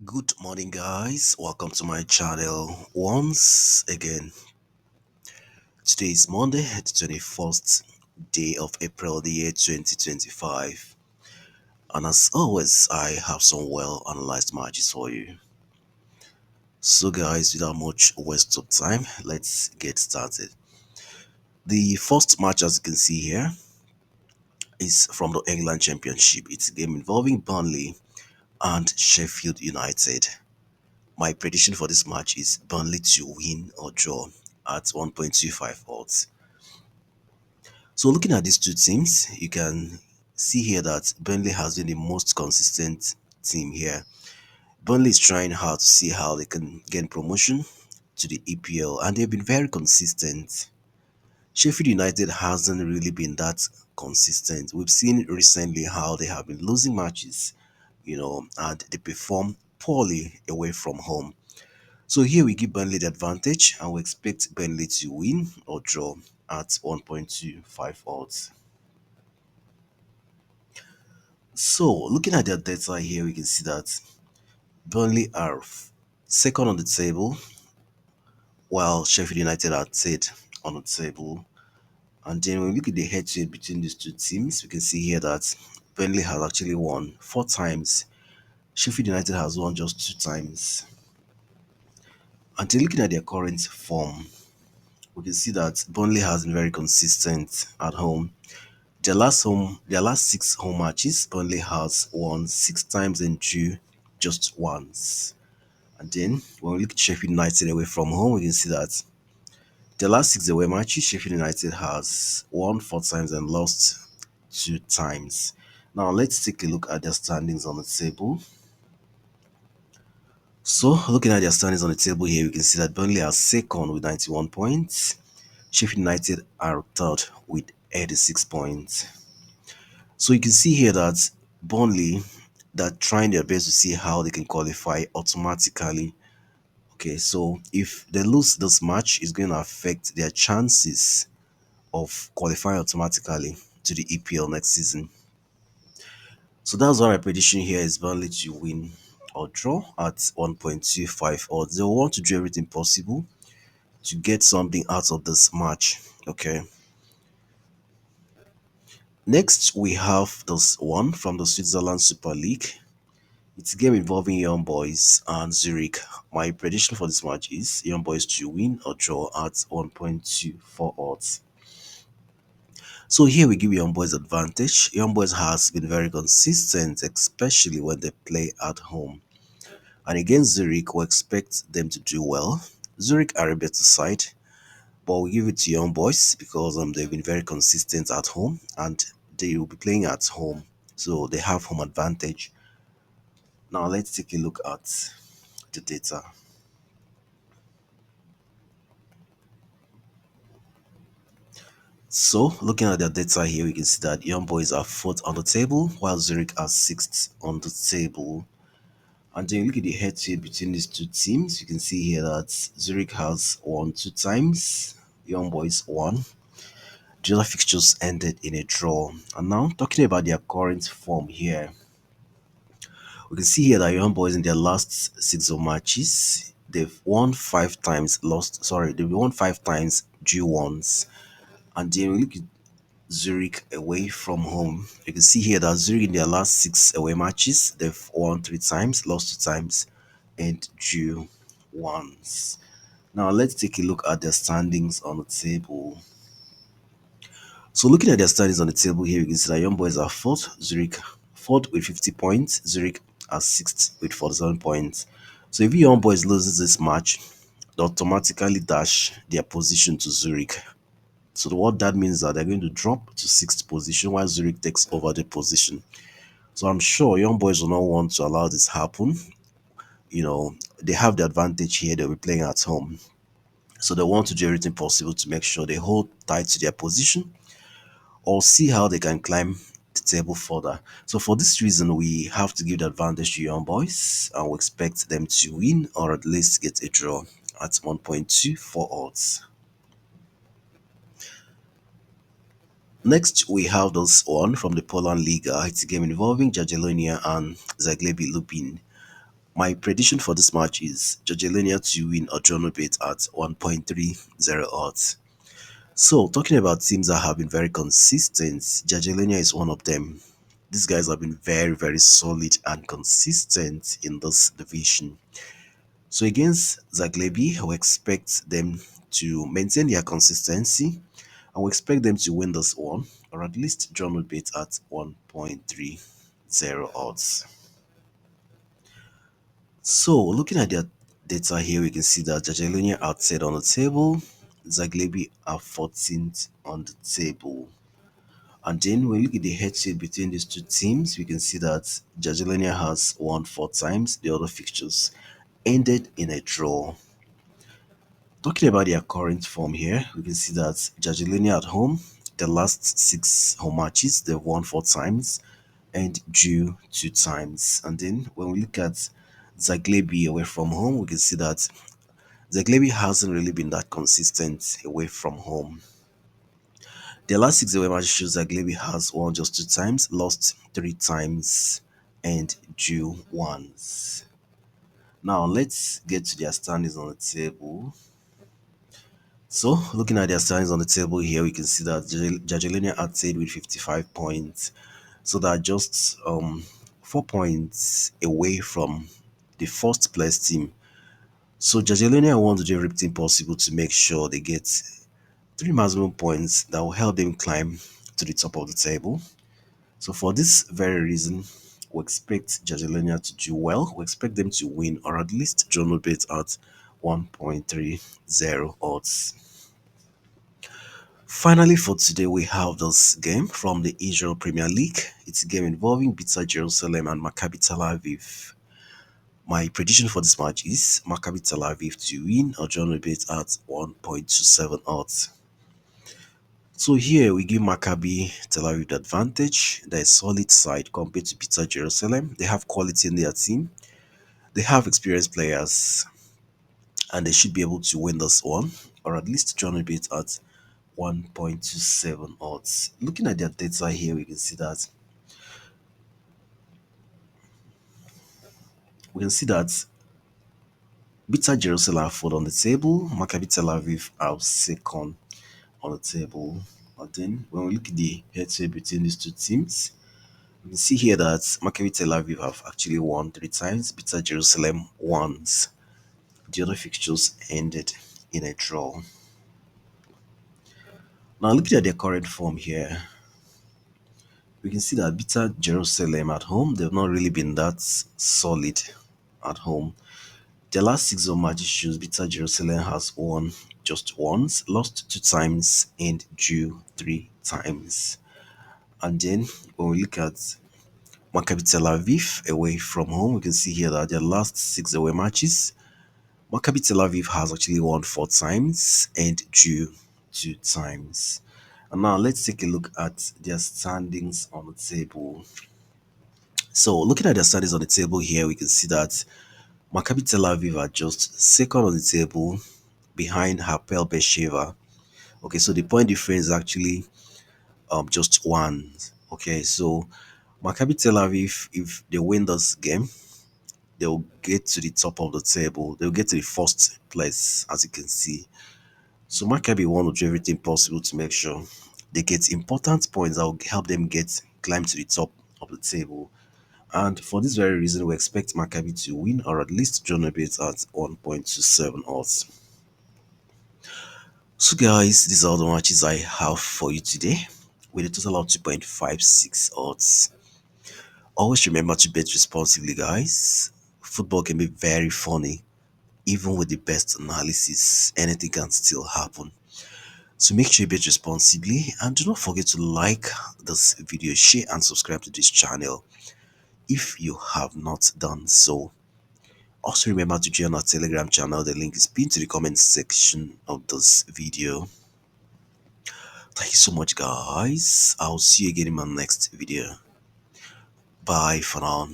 Good morning, guys. Welcome to my channel once again. Today is Monday, the 21st day of April, the year 2025. And as always, I have some well analyzed matches for you. So, guys, without much waste of time, let's get started. The first match, as you can see here, is from the England Championship. It's a game involving Burnley and Sheffield United. My prediction for this match is Burnley to win or draw at 1.25 odds. So looking at these two teams, you can see here that Burnley has been the most consistent team here. Burnley is trying hard to see how they can gain promotion to the EPL, and they've been very consistent. Sheffield United hasn't really been that consistent. We've seen recently how they have been losing matches, and they perform poorly away from home. So here we give Burnley the advantage and we expect Burnley to win or draw at 1.25 odds. So looking at their data here, we can see that Burnley are second on the table while Sheffield United are third on the table. And then when we look at the head-to-head between these two teams, we can see here that Burnley has actually won 4 times. Sheffield United has won just 2 times. And then looking at their current form, we can see that Burnley has been very consistent at home. Their last 6 home matches, Burnley has won 6 times and drew just once. And then when we look at Sheffield United away from home, we can see that the last 6 away matches, Sheffield United has won 4 times and lost 2 times. Now let's take a look at their standings on the table. So looking at their standings on the table here, we can see that Burnley are second with 91 points. Sheffield United are third with 86 points. So you can see here that Burnley, they're trying their best to see how they can qualify automatically. Okay, so if they lose this match, it's going to affect their chances of qualifying automatically to the EPL next season. So that's why my prediction here is Burnley to win or draw at 1.25 odds. They will want to do everything possible to get something out of this match. Okay. Next, we have this one from the Switzerland Super League. It's a game involving Young Boys and Zurich. My prediction for this match is Young Boys to win or draw at 1.24 odds. So here we give Young Boys advantage. Young Boys has been very consistent, especially when they play at home. And against Zurich, we expect them to do well. Zurich are a better side, but we give it to Young Boys because they've been very consistent at home and they will be playing at home. So they have home advantage. Now let's take a look at the data. So, looking at their data here, we can see that Young Boys are fourth on the table, while Zurich are sixth on the table. And then you look at the head-to-head between these two teams, you can see here that Zurich has won 2 times, Young Boys won. The other fixtures ended in a draw. And now, talking about their current form here, we can see here that Young Boys in their last 6 matches, they've won 5 times, they've won 5 times, drew once. And then we look at Zurich away from home. You can see here that Zurich in their last 6 away matches, they've won 3 times, lost 2 times, and drew once. Now let's take a look at their standings on the table. So looking at their standings on the table here, you can see that Young Boys are fourth, Zurich fourth with 50 points, Zurich are sixth with 47 points. So if Young Boys loses this match, they automatically dash their position to Zurich. So what that means is that they're going to drop to sixth position while Zurich takes over the position. So I'm sure Young Boys will not want to allow this happen. They have the advantage here. They'll be playing at home. So they want to do everything possible to make sure they hold tight to their position or see how they can climb the table further. So for this reason, we have to give the advantage to Young Boys and we expect them to win or at least get a draw at 1.24 odds. Next, we have this one from the Poland Liga. It's a game involving Jelenia and Zaglebi Lubin. My prediction for this match is Jelenia to win or draw no bet at 1.30 odds. So, talking about teams that have been very consistent, Jelenia is one of them. These guys have been very, very solid and consistent in this division. So, against Zaglebi, we expect them to maintain their consistency and we expect them to win this one or at least draw no bet at 1.30 odds. So, looking at their data here, we can see that Jelenia are third on the table, Zaglebi are 14th on the table. And then when we look at the head-to-head between these two teams, we can see that Jelenia has won 4 times. The other fixtures ended in a draw. Talking about their current form here, we can see that Jelenia at home, the last 6 home matches, they've won 4 times and drew 2 times. And then when we look at Zaglebi away from home, we can see that Zaglebi hasn't really been that consistent away from home. The last 6 away matches shows Zaglebi has won just 2 times, lost 3 times, and drew once. Now let's get to their standings on the table. So looking at their standings on the table here, we can see that Jagiellonia are third with 55 points. So they're just 4 points away from the first place team. So Jagiellonia want to do everything possible to make sure they get 3 maximum points that will help them climb to the top of the table. So for this very reason, we expect Jagiellonia to do well. We expect them to win or at least draw no bet at 1.30 odds. Finally, for today, we have this game from the Israel Premier League. It's a game involving Beitar Jerusalem and Maccabi Tel Aviv. My prediction for this match is Maccabi Tel Aviv to win or draw no bet at 1.27 odds. So here we give Maccabi Tel Aviv the advantage. They're a solid side compared to Beitar Jerusalem. They have quality in their team. They have experienced players and they should be able to win this one or at least draw a bit at 1.27 odds. Looking at their data here, we can see that Beitar Jerusalem are fourth on the table, Maccabi Tel Aviv are second on the table. And then when we look at the head-to-head between these two teams, we can see here that Maccabi Tel Aviv have actually won 3 times, Beitar Jerusalem once. The other fixtures ended in a draw. Now looking at their current form here, we can see that Beitar Jerusalem at home, they've not really been that solid at home. Their last 6 home matches shows Beitar Jerusalem has won just once, lost 2 times, and drew 3 times. And then when we look at Maccabi Tel Aviv away from home, we can see here that their last 6 away matches, Maccabi Tel Aviv has actually won 4 times and drew 2 times. And now let's take a look at their standings on the table. So looking at their standings on the table here, we can see that Maccabi Tel Aviv are just second on the table behind Hapoel Beersheva. Okay, so the point difference is actually just one. Okay, so Maccabi Tel Aviv, if they win this game, they'll get to the top of the table. They'll get to the first place, as you can see. So Maccabi want to do everything possible to make sure they get important points that will help them climb to the top of the table. And for this very reason, we expect Maccabi to win or at least draw a bit at 1.27 odds. So guys, these are the matches I have for you today with a total of 2.56 odds. Always remember to bet responsibly, guys. Football can be very funny. Even with the best analysis, anything can still happen. So make sure you bet responsibly and do not forget to like this video, share and subscribe to this channel if you have not done so. Also remember to join our Telegram channel, the link is pinned to the comment section of this video. Thank you so much guys, I'll see you again in my next video. Bye for now.